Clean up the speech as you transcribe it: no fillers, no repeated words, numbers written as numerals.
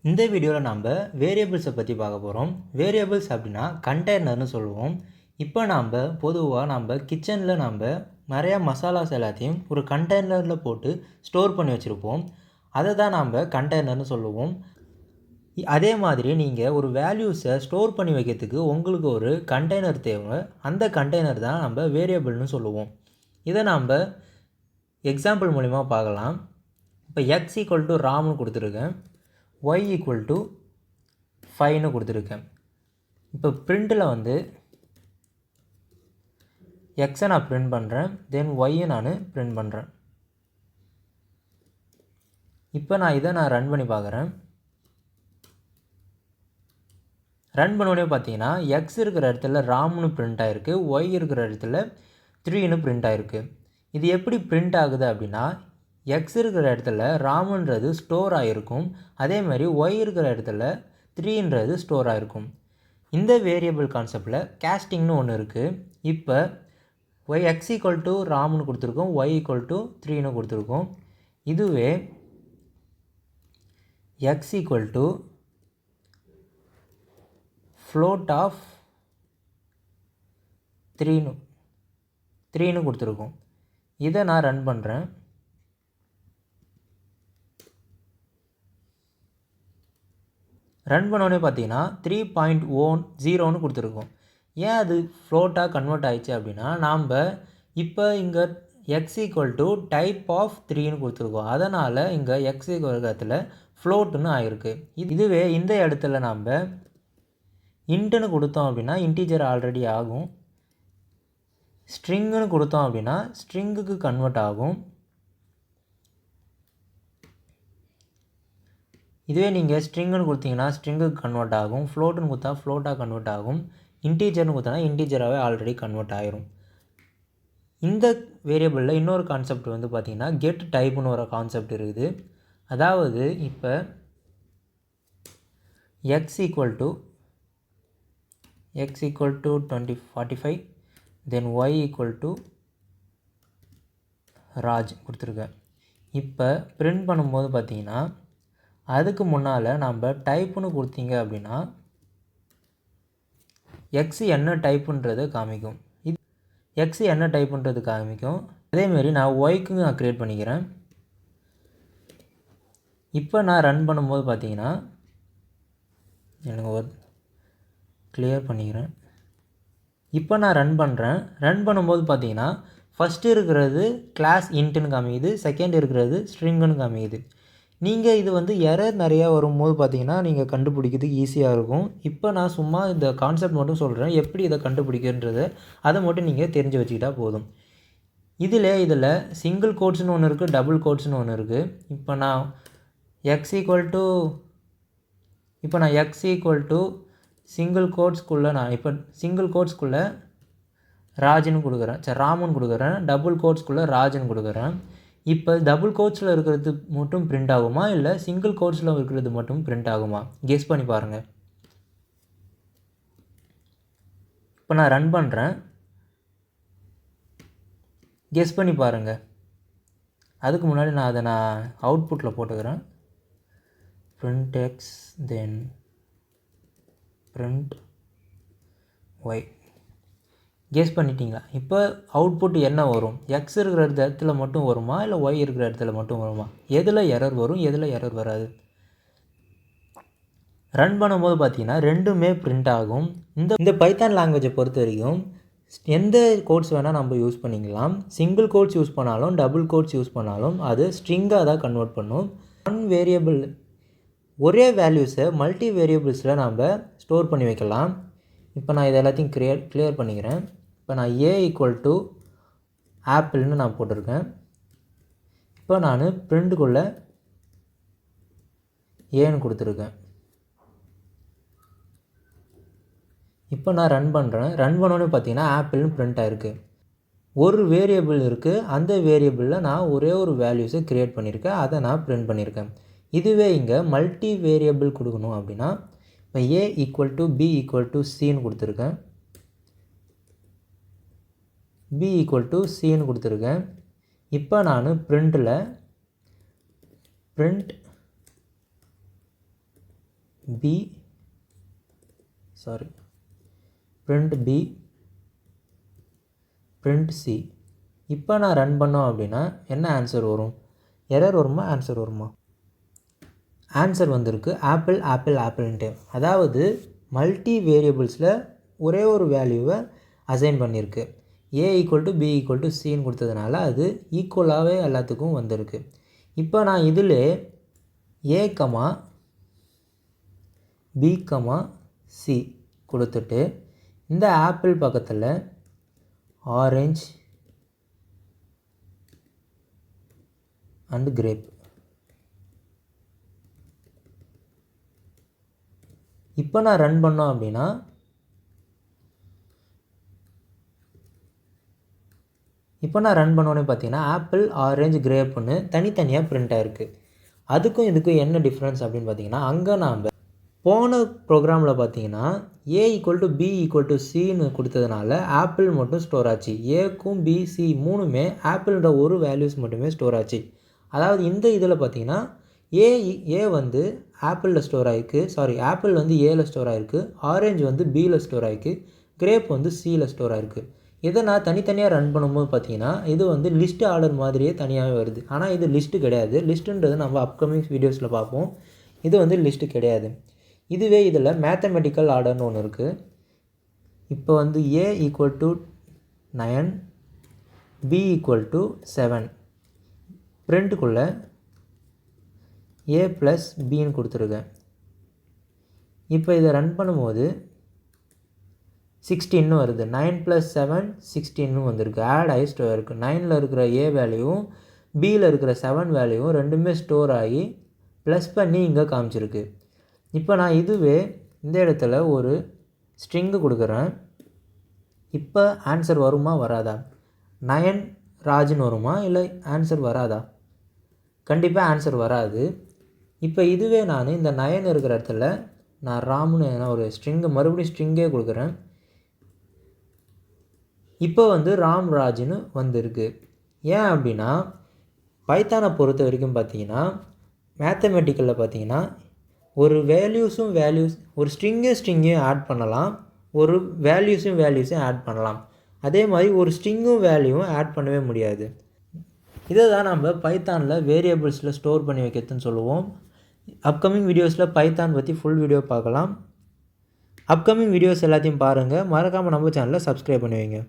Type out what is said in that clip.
இந்த வீடியோவில் நாம் வேரியபிள்ஸை பற்றி பார்க்க போகிறோம். வேரியபிள்ஸ் அப்படின்னா கண்டெய்னர்னு சொல்லுவோம். இப்போ பொதுவாக கிச்சனில் நிறையா மசாலாஸ் எல்லாத்தையும் ஒரு கண்டெய்னரில் போட்டு ஸ்டோர் பண்ணி வச்சுருப்போம். அதை தான் நாம் கண்டெய்னர்னு சொல்லுவோம். அதே மாதிரி நீங்கள் ஒரு வேல்யூஸை ஸ்டோர் பண்ணி வைக்கிறதுக்கு உங்களுக்கு ஒரு கண்டெய்னர் தேவை. அந்த கண்டெய்னர் தான் நம்ம வேரியபிள்னு சொல்லுவோம். இதை நாம் எக்ஸாம்பிள் மூலிமா பார்க்கலாம். இப்போ x = ராம்னு கொடுத்துருக்கேன், y = 5ன்னு கொடுத்துருக்கேன். இப்போ பிரிண்டில் எக்ஸை நான் பிரிண்ட் பண்ணுறேன், தென் ஒய்யை நான் பிரிண்ட் பண்ணுறேன். இப்போ இதை ரன் பண்ணி பார்க்குறேன். ரன் பண்ணோடனே பார்த்தீங்கன்னா எக்ஸ் இருக்கிற இடத்துல ராம்னு பிரிண்ட் ஆகிருக்கு, ஒய் இருக்கிற இடத்துல 3ன்னு பிரிண்ட் ஆகிருக்கு. இது எப்படி பிரிண்ட் ஆகுது அப்படின்னா, எக்ஸ் இருக்கிற இடத்துல ராமுன்றது ஸ்டோர் ஆகிருக்கும், அதேமாதிரி ஒய் இருக்கிற இடத்துல 3ன்றது ஸ்டோர் ஆகிருக்கும். இந்த வேரியபிள் கான்செப்டில் கேஸ்டிங்னு ஒன்று இருக்குது. இப்போ x = ராம்னு கொடுத்துருக்கோம், y = 3ன்னு கொடுத்துருக்கோம். இதுவே x = float of 3ன்னு கொடுத்துருக்கோம். இதை நான் ரன் பண்ணுறேன். ரன் பண்ணோடனே பார்த்தீங்கன்னா 3.0ன்னு கொடுத்துருக்கோம். ஏன் அது ஃப்ளோட்டாக கன்வெர்ட் ஆகிடுச்சு அப்படின்னா, நாம் இப்போ இங்கே x = டைப் ஆஃப் 3ன்னு கொடுத்துருக்கோம். அதனால் இங்கே x இடத்துல ஃப்ளோட்டுன்னு ஆகிருக்கு. இதுவே இந்த இடத்துல நாம் இன்ட்டுன்னு கொடுத்தோம் அப்படின்னா இன்டீஜர் ஆல்ரெடி ஆகும். ஸ்ட்ரிங்குன்னு கொடுத்தோம் அப்படின்னா ஸ்ட்ரிங்குக்கு கன்வெர்ட் ஆகும். இதுவே நீங்கள் ஸ்ட்ரிங்குன்னு கொடுத்தீங்கன்னா ஸ்ட்ரிங்குக்கு கன்வெர்ட் ஆகும், ஃப்ளோட்டுன்னு கொடுத்தா ஃப்ளோட்டாக கன்வெர்ட் ஆகும், இன்டீஜர்னு கொடுத்தா இன்டீஜராகவே ஆல்ரெடி கன்வெர்ட் ஆகிரும். இந்த வேரியபிளில் இன்னொரு கான்செப்ட் பார்த்திங்கன்னா கெட் டைப்புன்னு ஒரு கான்செப்ட் இருக்குது. அதாவது இப்போ x = 2045, தென் y = ராஜ் கொடுத்துருக்கேன். இப்போ பிரிண்ட் பண்ணும்போது பார்த்திங்கன்னா அதுக்கு முன்னால் நம்ம டைப்புன்னு கொடுத்தீங்க அப்படின்னா x என்ன டைப்புன்றது காமிக்கும். x என்ன டைப்புன்றது காமிக்கும். அதேமாரி நான் ஒய்க்கு நான் க்ரியேட் பண்ணிக்கிறேன். இப்போ நான் ரன் பண்ணும்போது பார்த்தீங்கன்னா எனக்கு ஒரு கிளியர் பண்ணிக்கிறேன். இப்போ நான் ரன் பண்ணுறேன். ரன் பண்ணும்போது பார்த்தீங்கன்னா ஃபஸ்ட்டு இருக்கிறது கிளாஸ் இன்ட்டுன்னு காமிக்குது, செகண்ட் இருக்கிறது ஸ்ட்ரிங்குன்னு காமிக்குது. நீங்கள் இது எரர் நிறையா வரும்போது பார்த்தீங்கன்னா நீங்கள் கண்டுபிடிக்கிறதுக்கு ஈஸியாக இருக்கும். இப்போ நான் சும்மா இந்த கான்செப்ட் மட்டும் சொல்கிறேன், எப்படி இதை கண்டுபிடிக்கிறன்றதை அதை மட்டும் நீங்கள் தெரிஞ்சு வச்சுக்கிட்டால் போதும். இதில் சிங்கிள் கோட்ஸ்னு ஒன்று இருக்குது, டபுள் கோட்ஸ்னு ஒன்று இருக்குது. இப்போ நான் x = சிங்கிள் கோட்ஸ்குள்ளே இப்போ சிங்கிள் கோட்ஸ்குள்ளே ராஜுன்னு கொடுக்குறேன், ராமுன்னு கொடுக்குறேன், டபுள் கோட்ஸ்குள்ளே ராஜுன்னு கொடுக்குறேன். இப்போ டபுள் கோட்ஸில் இருக்கிறது மட்டும் பிரிண்ட் ஆகுமா, இல்லை சிங்கிள் கோட்ஸில் இருக்கிறது மட்டும் பிரிண்ட் ஆகுமா, கெஸ் பண்ணி பாருங்கள். இப்போ நான் ரன் பண்ணுறேன், கெஸ் பண்ணி பாருங்கள். அதுக்கு முன்னாடி நான் அவுட்புட்டில் போட்டுக்கிறேன். print x then print y. Guess பண்ணிட்டீங்களா? இப்போ அவுட்புட் என்ன வரும்? எக்ஸ் இருக்கிற இடத்துல மட்டும் வருமா, இல்லை ஒய் இருக்கிற இடத்துல மட்டும் வருமா? எதில் எரர் வரும், எதில் எரர் வராது? ரன் பண்ணும்போது பார்த்தீங்கன்னா ரெண்டுமே பிரிண்ட் ஆகும். இந்த பைத்தான் லாங்குவேஜை பொறுத்த வரைக்கும் எந்த கோட்ஸ் வேணால் நம்ம யூஸ் பண்ணிக்கலாம். சிங்கிள் கோட்ஸ் யூஸ் பண்ணாலும் டபுள் கோட்ஸ் யூஸ் பண்ணாலும் அது ஸ்ட்ரிங்காக தான் கன்வெர்ட் பண்ணும். ஒன் வேரியபிள் ஒரே வேல்யூஸை மல்டி வேரியபிள்ஸில் நம்ம ஸ்டோர் பண்ணி வைக்கலாம். இப்போ நான் இது எல்லாத்தையும் கிளியர் பண்ணிக்கிறேன். இப்போ நான் a = ஆப்பிள்னு நான் போட்டிருக்கேன். இப்போ நான் பிரிண்ட்டுக்குள்ளே ஏன்னு கொடுத்துருக்கேன். இப்போ நான் ரன் பண்ணுறேன். ரன் பண்ணோன்னே பார்த்தீங்கன்னா ஆப்பிள்னு பிரிண்ட் ஆகிருக்கு. ஒரு வேரியபிள் இருக்குது, அந்த வேரியபிளில் நான் ஒரே ஒரு வேல்யூஸை க்ரியேட் பண்ணியிருக்கேன், அதை நான் பிரிண்ட் பண்ணியிருக்கேன். இதுவே இங்கே மல்டி வேரியபிள் கொடுக்கணும் அப்படின்னா இப்போ a = b = cன்னு கொடுத்துருக்கேன், b = cன்னு கொடுத்துருக்கேன். இப்போ நான் பிரிண்டில் print b print b print c. இப்போ நான் ரன் பண்ணோம் அப்படின்னா என்ன ஆன்சர் வரும்? எரர் வருமா, ஆன்சர் வருமா? ஆன்சர் வந்திருக்கு ஆப்பிள் ஆப்பிள் ஆப்பிள்ன்ட்டு. அதாவது மல்டி வேரியபிள்ஸில் ஒரே ஒரு வேல்யூவை அசைன் பண்ணியிருக்கு. a equal to b equal to சின்னு கொடுத்ததுனால அது ஈக்குவலாகவே எல்லாத்துக்கும் வந்திருக்கு. இப்போ நான் இதில் a b c கொடுத்துட்டு இந்த ஆப்பிள் பக்கத்தில் ஆரஞ்சு அண்ட் கிரேப். இப்போ நான் ரன் பண்ணோம் அப்படின்னா பார்த்தீங்கன்னா ஆப்பிள் ஆரஞ்சு கிரேப்புன்னு தனித்தனியாக பிரிண்ட் ஆகிருக்கு. அதுக்கும் இதுக்கும் என்ன டிஃப்ரென்ஸ் அப்படின்னு பார்த்தீங்கன்னா, அங்கே நாம் போன ப்ரோக்ராமில் பார்த்தீங்கன்னா a equal to b equal to சின்னு கொடுத்ததுனால ஆப்பிள் மட்டும் ஸ்டோர் ஆச்சு. ஏக்கும் b c மூணுமே ஆப்பிளோட ஒரு வேல்யூஸ் மட்டுமே ஸ்டோர் ஆச்சு. அதாவது இந்த இதில் பார்த்தீங்கன்னா ஏ வந்து ஆப்பிளில் ஸ்டோர் ஆகிருக்கு, ஆப்பிள் வந்து ஏல ஸ்டோர் ஆகிருக்கு, ஆரஞ்சு வந்து பியில் ஸ்டோர் ஆகிருக்கு, கிரேப் வந்து சியில் ஸ்டோர் ஆகிருக்கு. இதை நான் தனித்தனியாக ரன் பண்ணும்போது பார்த்தீங்கன்னா இது வந்து லிஸ்ட் ஆர்டர் மாதிரியே தனியாகவே வருது. ஆனால் இது லிஸ்ட்டு கிடையாது. லிஸ்ட்டுன்றது நம்ம அப்கமிங் வீடியோஸில் பார்ப்போம். இது வந்து லிஸ்ட்டு கிடையாது. இதுவே இதில் மேத்தமெட்டிக்கல் ஆர்டர்னு ஒன்று இருக்குது. இப்போ வந்து a equal to 9 b equal to 7 பிரிண்ட்டுக்குள்ளே a ப்ளஸ் பின்னு கொடுத்துருக்கேன். இப்போ இதை ரன் பண்ணும்போது 16 வருது. 9 + 7 16 வந்திருக்கு. ஆட் ஆகி ஸ்டோர் இருக்குது. 9ல் இருக்கிற a வேல்யூவும் பியில் இருக்கிற 7 வேல்யூவும் ரெண்டுமே ஸ்டோர் ஆகி ப்ளஸ் பண்ணி இங்கே காமிச்சிருக்கு. இப்போ நான் இதுவே இந்த இடத்துல ஒரு ஸ்ட்ரிங்கு கொடுக்குறேன். இப்போ ஆன்சர் வருமா வராதா? 9 ராஜுன்னு வருமா இல்லை ஆன்சர் வராதா? கண்டிப்பாக ஆன்சர் வராது. இப்போ இதுவே நான் இந்த 9 இருக்கிற இடத்துல நான் ராம்னு ஒரு ஸ்ட்ரிங்கு மறுபடியும் ஸ்ட்ரிங்கே கொடுக்குறேன். இப்போ வந்து ராம் ராஜுன்னு வந்திருக்கு. ஏன் அப்படின்னா பைத்தானை பொறுத்த வரைக்கும் பார்த்தீங்கன்னா மேத்தமெட்டிக்கலில் பார்த்தீங்கன்னா ஒரு ஒரு ஸ்ட்ரிங்கையும் ஆட் பண்ணலாம், ஒரு வேல்யூஸையும் ஆட் பண்ணலாம். அதே மாதிரி ஒரு ஸ்ட்ரிங்கும் வேல்யூவும் ஆட் பண்ணவே முடியாது. இதை தான் நம்ம பைத்தானில் வேரியபிள்ஸில் ஸ்டோர் பண்ணி வைக்கிறதுன்னு சொல்லுவோம். அப்கமிங் வீடியோஸில் பைத்தான் பற்றி ஃபுல் வீடியோ பார்க்கலாம். அப்கமிங் வீடியோஸ் எல்லாத்தையும் பாருங்கள். மறக்காமல் நம்ம சேனலை சப்ஸ்கிரைப் பண்ணி வைங்க.